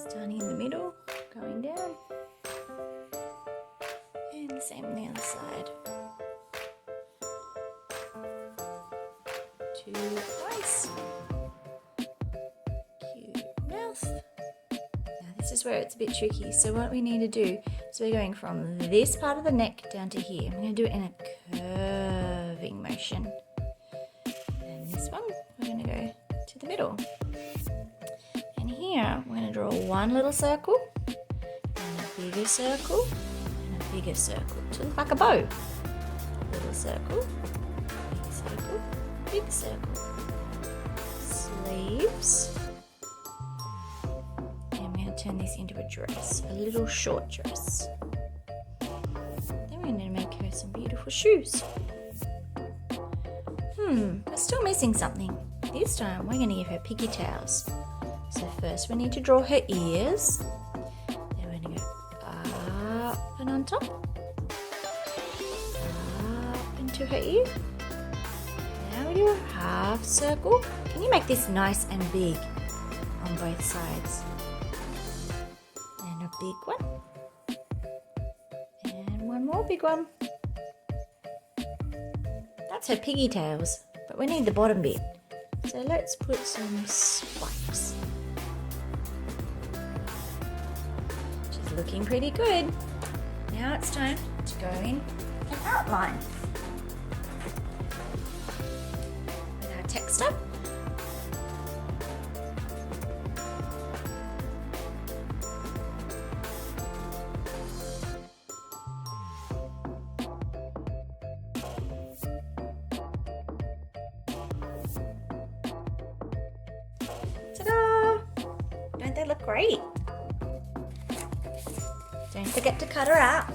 Starting in the middle, going down. And the same on the other side. 2 eyes. Cute mouth. Now this is where it's a bit tricky. So what we need to do is we're going from this part of the neck down to here. I'm going to do it in a curving motion. And this one, we're going to go to the middle. And here, we're going to draw one little circle, and a bigger circle, and a bigger circle to look like a bow. Little circle, big circle, big circle. Sleeves. And I'm going to turn this into a dress, a little short dress. Then we're going to make her some beautiful shoes. We're still missing something. This time we're going to give her piggy tails. So first we need to draw her ears. Then we're going to go up and on top. Up into her ear. Now we do a half circle. Can you make this nice and big on both sides? And a big one. And one more big one. That's her piggy tails, but we need the bottom bit. So let's put some spikes. She's looking pretty good. Now it's time to go in and outline. With our texture. Ta-da! Don't they look great? Don't forget to cut her out.